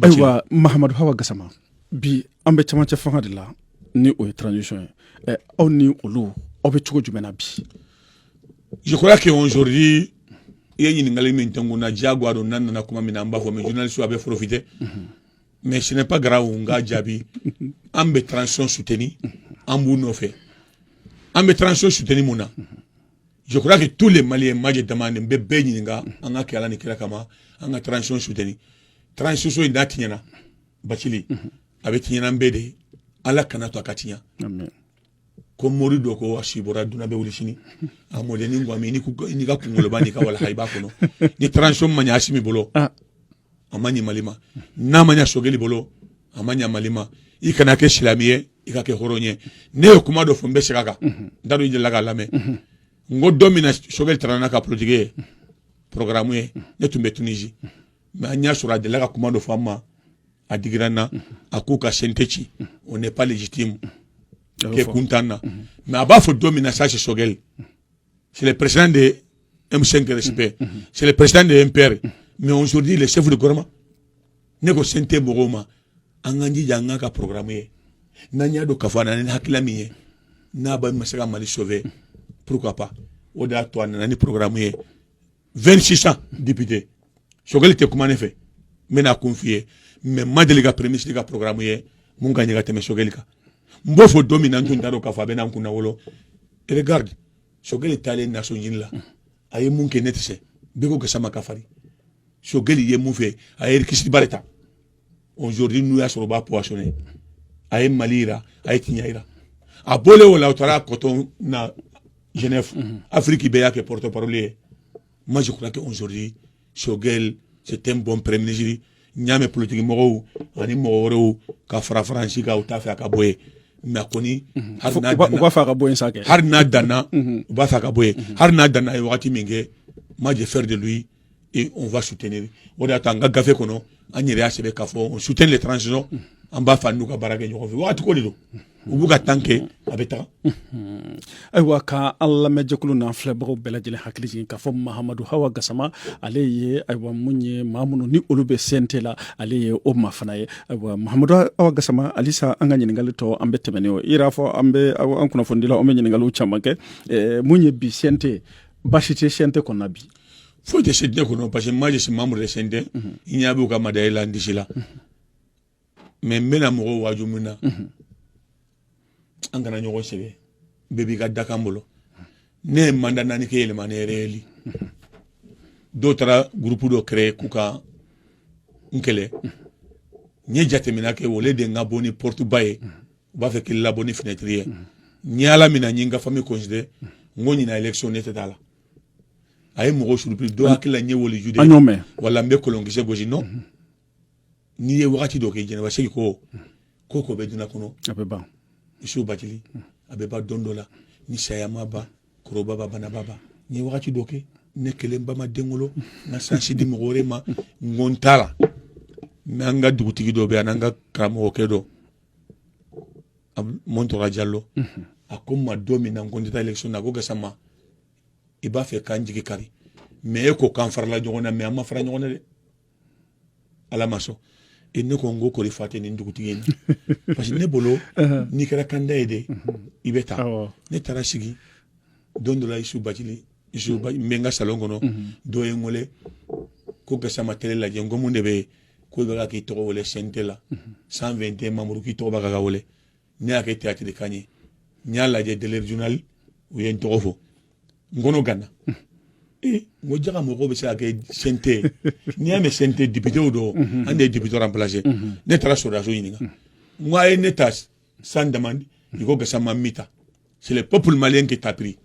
ayiwa Mahamadou Hawa Gassama bi an bɛ camancɛ fanga de la ni o ye transition ye aw ni olu aw bɛ cogo jumɛn na bi. Je crois qu'aujourd'hui il y a une ɲininkali min tɛngun na diyagoya don n'an nana kuma min na an b'a fɔ mais journaliste a bɛ profiter mais ce n'est pas grave n k'a jaabi an bɛ transition soutenir an b'u nɔfɛ an bɛ transition soutenir mun na. Je crois que tous les Maliens majɛ dama nin bɛ bɛɛ ɲininka an ka kɛ Ala ni kira kama an ka transition soutenir transition in n'a tiɲɛna Bacili a bɛ tiɲɛna n bɛɛ de Ala kana to a ka tiɲɛ. Ko mori dɔ ko a si bɔra duna bɛ wuli sini a mɔdɛni ko ami n'i ka kunkoloba n'i ka walaha i b'a kɔnɔ ni transition ma ɲɛ Asimi bolo a ma ɲɛ Mali ma n'a ma ɲɛ Sogɛli bolo a ma ɲɛ Mali ma i kana kɛ silamɛ ye i ka kɛ hɔrɔn ye ne ye kuma dɔ fɔ n bɛ segin a kan n t'a dɔn i delila k'a lamɛn n ko don min na Sogɛli taara n'a ka politique ye programme ye ne tun bɛ Tunisie mais an y'a sɔrɔ a delila ka kuma dɔ fɔ an ma a digira n na a k'u ka CNT ci on n'est pas légitime qui est content. Mais à bas faut dominer ça c'est Sogel. C'est le président de M5 respect. C'est le président de MPR. Mais aujourd'hui le chef de gouvernement négocie un moroma. Angandi janga ka programmer. Nanya do kafana ni hakila miye. Na ba masaka Mali sauver. Pourquoi pas? Oda toi nani programmer 2600 députés. Sogel était comment en fait? Mais n'a confié. Mais madeliga premier ministre ka programmer mun gagner ka teme Sogel ka. Mbofo dominant ndaro ka fa bena kuna wolo. Regarde, Sogeli tale nation la. Aye mun ke netse. Beko ke sama kafari. Sogeli ye mun fe aye kisi bareta. Aujourd'hui nous ya soroba poissonné. Aye malira, aye tinyaira. A bole wala utara coton na Genève, Afrique beya ke porte-parole. Moi je crois que aujourd'hui Sogel c'est un bon premier ministre. Nyame politique mo ani mo woro ka fra franchi ka utafa ka boye. Mais koni har na dana ba fa ka boye har na dana ay wakati minge ma je faire de lui et on va soutenir o da tanga gafe kono anyere asebe ka fo on soutient les transitions en ba fa nuka barage nyoko fi wakati ko do ubuga tanke abeta aywa ka alla majekulu na flebro belajele hakili ka fo Mahamadou Hawa Gassama aleye aywa munye mamuno ni olube sentela aleye o mafana ye aywa Mahamadou Hawa Gassama alisa anganye ngali to ambe temeneo ira fo ambe an kuna fondila o menye ngali uchamake munye bi sente bashite sente konabi faut de se dire kono parce que moi je suis membre de sente il n'y a pas madaila ndisila mais mena mo wajumuna angana nyogo sebe bebi ga dakambolo ne manda nani ke elema ne réeli d'autres groupes do créer kuka nkele nye jatemina ke wole de ngaboni portu baye ba fe ke la boni fenêtre nyala mina nyinga famille considéré ngoni na élection netala ay mo surpris do akila nye wole jude wala mbe kolongise goji non ni ye wakati do ke jene ba sey ko be dina kono abeba isu Bacili abeba dondola ni sayama ba kroba baba na baba ni wakati do ke ne kelemba ma dengolo na sansi di mogore ma ngontala nanga dugutigi do be ananga kramo kedo montora jallo akoma domina ngondita election na go Gassama iba fe kanjigi kari mais ko kan farla jogona mais ama fara jogona de ala maso et ne kongo ko rifate ni ndugutigi parce que ne bolo ni kara kanda ede ibeta ne tarashigi dondola isu Bacili isu menga salongono do engole ko Gassama tele la jengo munde be ko be ki to wole sentela 121 membres ki to ba ga wole ne ake théâtre de kanye nyala je de journal ou yen to fo ngono gana ngo jaga mo ko be sa ke sente ni ame sente député do ande député remplacé ne tara so raso yininga ngwa ne tas sans demande iko Gassama mita c'est le peuple malien qui t'a pris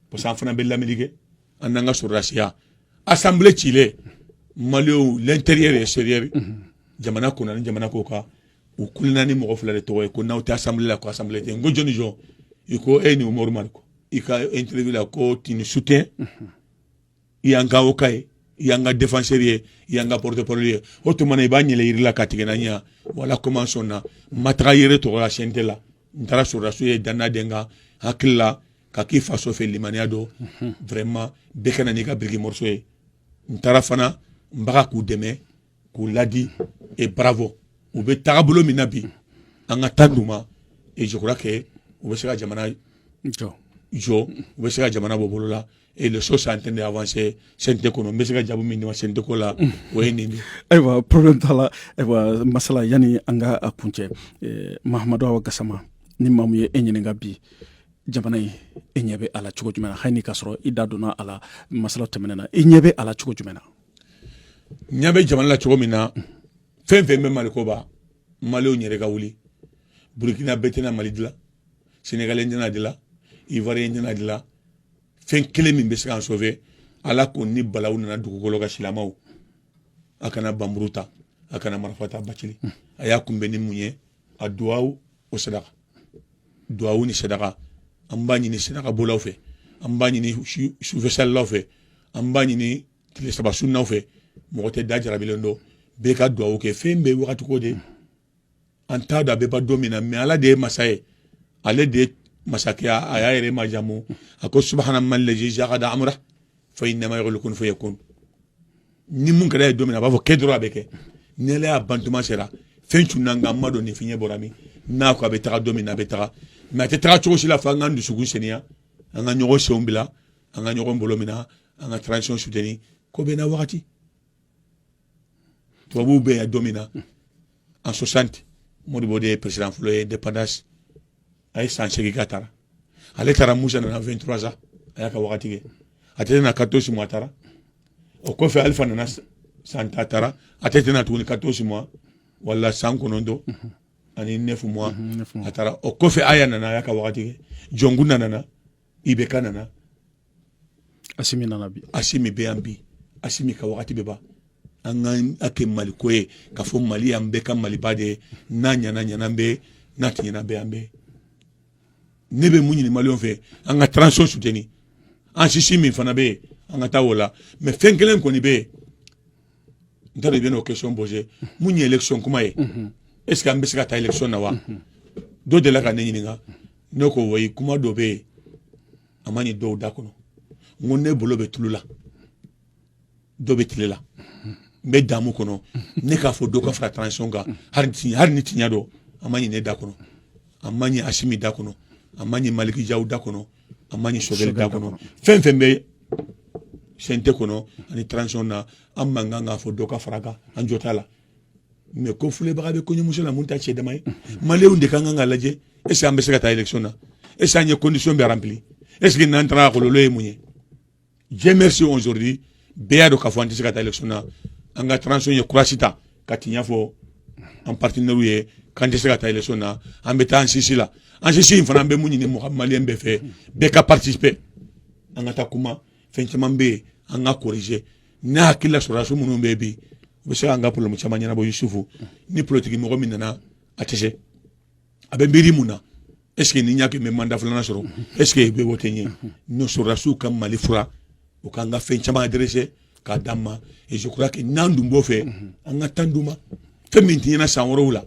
pour ça fana be l'Amérique ananga so rasia assemblée chile malio l'intérieur et extérieur jamana ko na jamana ko ka o kulinani mo fula de to ko na o assemblée la ko assemblée te ngo joni jo iko ni Umaru Marko ika interview la ko tini soutien yanga okay yanga défenseur yanga porte-parole autrement ba nyele irila katigena nya wala comment sonna matraire to la chente la ndara sur rasu e dana denga hakilla ka ki faso fe limaniado vraiment bekana ni ka brigi morso e ndara fana mbaga ku deme k'u ladi et bravo u bɛ tagabolo min na bi an ka taa d'u ma et je crois que u bɛ se ka jamana jɔ u bɛ se ka jamana bɔ bolo la et les choses sont en train d'avancer CNT kɔnɔ n bɛ se ka jaabi min di ma CNT ko la o ye nin de. Ayiwa problème t'a la ayiwa masala yani an ka a kuncɛ Mahamadu Awa Gasama ni maa mun ye e ɲininka bi jamana in e ɲɛ bɛ a la cogo jumɛn na hali ni k'a sɔrɔ i da donna a la masala tɛmɛnen na i ɲɛ bɛ a la cogo jumɛn na. n ɲɛ bɛ jamana la cogo min na fɛn fɛn bɛ Mali ko ba Maliw yɛrɛ ka wuli Burkina bɛɛ tɛna Mali dilan Sénégalais tɛna dilan Ivoirien tɛna dilan fɛn kelen min bɛ se k'an sauver Ala ko ni balawu nana dugukolo ka silamɛw a kana banburu ta a kana marifa ta bacili a y'a kunbɛn ni mun ye a duwawu o sadaka duwawu ni sadaka an b'a ɲini sadaka bolaw fɛ an b'a ɲini sufɛsalilaw fɛ an b'a ɲini tile saba sunnaw fɛ mɔgɔ tɛ da jarabilen dɔ bɛɛ ka duwawu kɛ fɛn bɛɛ wagati ko de an t'a dɔn a bɛ ba don min na mais Ala de ye masa ye ale de ye masakɛya a y'a yɛrɛ majamu a ko subahana man lazi jagada amra fa innama yaqulu kun fayakun ni mun kɛra ye don min na a b'a fɔ kɛ dɔrɔn a bɛ kɛ ni Ala y'a bantuma sera fɛn cunna nka n ma dɔn nin fiɲɛ bɔra min n'a ko a bɛ taga don min na a bɛ taga mais a tɛ taga cogo si la fo an k'an dusukun saniya an ka ɲɔgɔn senw bila an ka ɲɔgɔn bolo minɛ an ka transition soutenir ko bɛ na wagati tubabuw bɛ yan don min na en 60 Modibo de ye président fɔlɔ ye indépendance a ye san 8 k'a taara ale taara Musa nana 23 ans a y'a ka wagati kɛ a tɛ na 14 mois a taara o kɔfɛ Alifa nana san 10 a taara a tɛ na tuguni 14 mois wala san 9 ani 9 mois a taara o kɔfɛ Aya nana a y'a ka wagati kɛ Jɔngun nana Ibeka nana Asimi nana bi Asimi bɛ yan bi Asimi ka wagati bɛ ban an ka kɛ Mali ko ye k'a fɔ Mali y'an bɛɛ ka Maliba de ye n'a ɲana ɲana bɛ n'a tɛ ɲana bɛ an bɛɛ ne bɛ mun ɲini Maliɲɛnw fɛ an ka transition soutenir an sisi min fana bɛ yen an ka taa o la mais fɛn kelen kɔni bɛ yen n t'a dɔn i bɛ n'o question poser mun ye élection kuma ye est ce que an bɛ se ka taa élection na wa dɔ delila ka ne ɲininka ne ko wayi kuma dɔ bɛ yen a ma ɲi dɔw da kɔnɔ n ko ne bolo bɛ tulu la dɔ bɛ tile la n bɛ damu kɔnɔ ne k'a fɔ dɔ ka fara transition kan hali ni tiɲɛ dɔ a ma ɲi ne da kɔnɔ a ma ɲi Asimi da kɔnɔ a ma ɲi Maliki Jaw da kɔnɔ a ma ɲi Sobel da kɔnɔ fɛn fɛn bɛ CNT kɔnɔ ani transition na an man kan k'a fɔ dɔ ka fara kan an jɔ t'a la mais ko filebaga bɛ kɔɲɔmuso la mun t'a cɛ dama ye Maliyɛnw de kan ka lajɛ est ce que an bɛ se ka taa élection na est ce que an ye condition bɛɛ rempli est ce que n'an taara a kɔlɔlɔ ye mun ye Dieu merci aujourd'hui bɛɛ y'a dɔn k'a fɔ an tɛ se ka taa élection na an ka transition ye courage ta ka tiɲɛ fɔ an partenaires ye k'an tɛ se ka taa élection na an bɛ taa an sisi la an sisi in fana an bɛ mun ɲini mɔgɔ Maliyɛn bɛɛ fɛ bɛɛ ka participer an ka taa kuma fɛn caman bɛ yen an ka corriger ne hakili la sɔrɔdasi minnu bɛ yen bi u bɛ se k'an ka problème caman ɲɛnabɔ Yusufu ni politique mɔgɔ min nana a tɛ se a bɛ miiri mun na est ce que ni n y'a kɛ n bɛ mandat filanan sɔrɔ est ce que i bɛ o tɛ n ye n'o sɔrɔdasiw ka Mali fura u k'an ka fɛn caman adressé k'a d'an ma et je crois que n'an dun b'o fɛ an ka temps d'u ma fɛn min tɛ ɲɛna san wɛrɛw la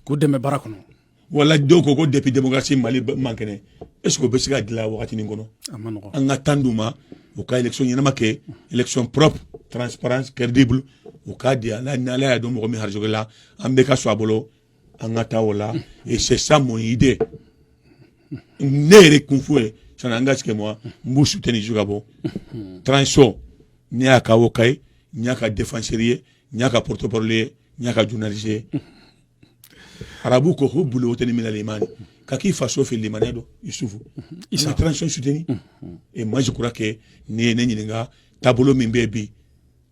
k'u dɛmɛ baara kɔnɔ wala dɔw ko depuis démocratie Mali man kɛnɛ est ce que o bɛ se ka dilan wagati nin kɔnɔ an ka temps d'u ma u ka élection ɲɛnama kɛ élection propre transparence crédible u k'a di ala ni ala y'a dɔn mɔgɔ min harijɛgɛ la an bɛɛ ka sɔn a bolo an ka taa o la et c'est ça mon idée ne yɛrɛ kun fo ye ça n'engage que moi n b'u soutenir jusqu'à bɔ transition ne y'a ka avocat ye n y'a ka défenseur ye n y'a ka porte-parole ye n y'a ka journaliste ye arabu ko ko bulu wotani min al-iman ka k'i faso fɛ limaniya dɔn Yusufu isa transition soutenir et moi je crois que ne ɲininka taabolo min bɛ bi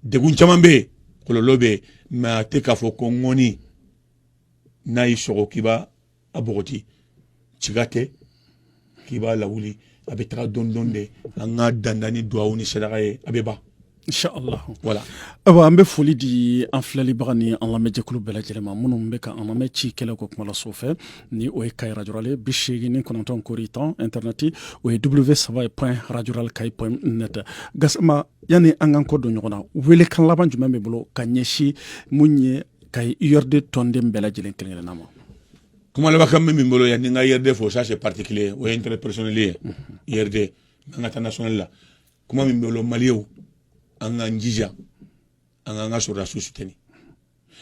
degun caman bɛ yen kɔlɔlɔ bɛ yen mais a tɛ k'a fɔ ko ŋɔni n'a y'i sɔgɔ k'i b'a bɔgɔti ciga tɛ k'i b'a lawuli a bɛ taga dɔɔni dɔɔni de an ka dandan ni duwawu ni sadaka ye a bɛ ban Inch'Allah. Voilà. Awa an bɛ foli di an filɛlibaga ni an lamɛnjɛkulu bɛɛ lajɛlen ma minnu bɛ ka an lamɛn ci kɛlɛ ko kuma la so fɛ ni o ye Kayi radio ale 89 kori tan internet o ye w.radioral.kayi.net Gasama yani an k'an kɔ don ɲɔgɔn na welekan laban jumɛn bɛ bolo ka ɲɛsin mun ye Kayi URD tɔnden bɛɛ lajɛlen kelen-kelenna ma. Kuma laban kan min bolo yani n ka URD fɔ ça c'est particulier o ye interpersonnel ye URD an ka taa national la kuma min bolo Maliyɛnw an k'an jija an k'an ka sɔrɔdasiw soutenir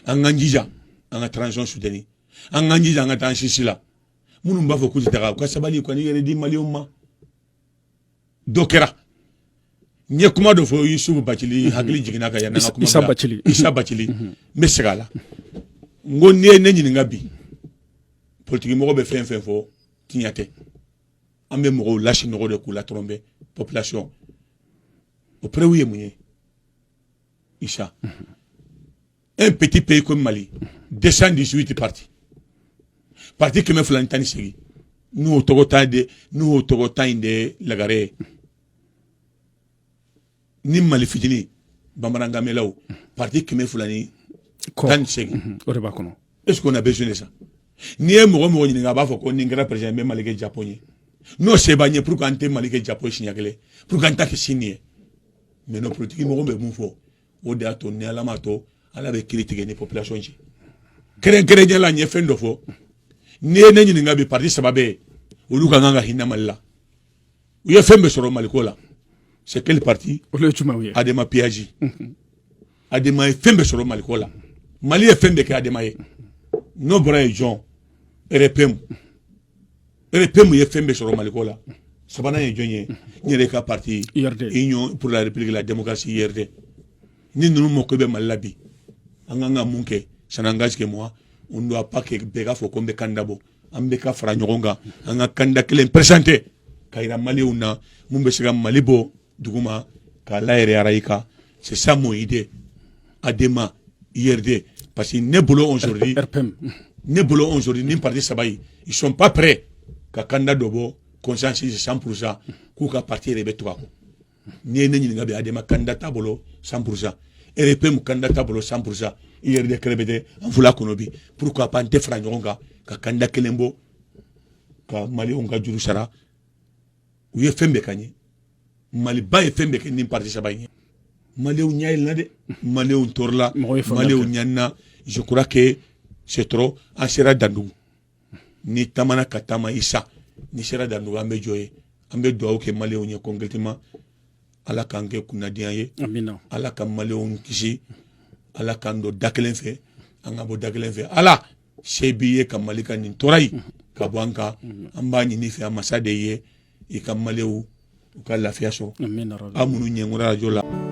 an k'an jija an ka transition soutenir an k'an jija an ka taa an sisi la minnu b'a fɔ k'u tɛ taga u ka sabali quoi n'i yɛrɛ di maliyɛnw ma dɔ kɛra n ye kuma dɔ fɔ Yusufu Bacili hakili jiginna ka yan n ka kuma Isa Bacili n bɛ segin a la n ko n'i ye ne ɲininka bi politique mɔgɔ bɛ fɛn fɛn fɔ tiɲɛ tɛ an bɛ mɔgɔw lasunɔgɔ de k'u la tromper population o preuve ye mun ye Isa un petit pays comme Mali 218 parti kɛmɛ fila ni tan ni segin n'o tɔgɔ ta in de lagare ye ni Mali fitini bamarangamelaw parti kɛmɛ fila ni tan ni segin o de b'a kɔnɔ est-ce qu'on a besoin de ça n'i ye mɔgɔ ɲininka a b'a fɔ ko ni n kɛra président n bɛ Mali kɛ Japon ye n'o se b'an ye pour que an tɛ Mali kɛ Japon siɲɛ kelen pour que an ta kɛ sini ye mais no politique mɔgɔ bɛ mun fɔ o de y'a to ni Ala m'a to Ala bɛ kiiri tigɛ ni population cɛ kɛrɛnkɛrɛnnenya la n ye fɛn dɔ fɔ n'i ye ne ɲininka bi parti saba bɛ yen olu ka kan ka hinɛ Mali la u ye fɛn bɛɛ sɔrɔ Mali ko la c'est quel parti olu ye jumɛnw ye Adema Piaji Adema ye fɛn bɛɛ sɔrɔ Mali ko la Mali ye fɛn bɛɛ kɛ Adema ye n'o bɔra ye jɔn RPM ye fɛn bɛɛ sɔrɔ Mali ko la sabanan ye jɔn ye n yɛrɛ ka parti Union pour la République la démocratie IRD ni ninnu mako bɛ Mali la bi an kan ka mun kɛ ça n'engage que moi on ne doit pas que bɛɛ k'a fɔ ko n bɛ candidat bɔ an bɛ ka fara ɲɔgɔn kan an ka candidat kelen présenté ka yira maliyɛnw na mun bɛ se ka Mali bɔ duguma k'a layɛrɛ Arayika c'est ça mon idée Adema IRD parce que ne bolo aujourd'hui ni parti saba yi ils sont pas prêts ka candidat dɔ bɔ consensus 100% k'u ka parti yɛrɛ bɛ tugu a kɔ n'i ye ne ɲininka bi Adema candidat t'a bolo 100% RPM candidat t'a bolo 100% IRD kɛlɛ bɛ tɛ an fula kɔnɔ bi pourquoi pas an tɛ fara ɲɔgɔn kan ka candidat kelen bɔ ka maliyɛnw ka juru sara u ye fɛn bɛɛ k'an ye Maliba ye fɛn bɛɛ kɛ ni parti saba in ye maliyɛnw ɲɛ yɛlɛnna dɛ maliyɛnw tɔɔrɔla maliyɛnw ɲanina je crois que c'est trop an sera Dandugu ni taamana ka taama Isa ni sera Dandugu an bɛ jɔ ye an bɛ dugawu kɛ maliyɛnw ye concrètement Ala k'an kɛ kunnadiya ye Ala ka maliyɛnw kisi Ala k'an don da kelen fɛ an ka bɔ da kelen fɛ Ala se b'i ye ka Mali ka nin tɔɔrɔ in ka bɔ an kan an b'a ɲini fɛ a masa de ye i ka maliyɛnw u ka lafiya sɔrɔ aw minnu ɲɛnkora radio la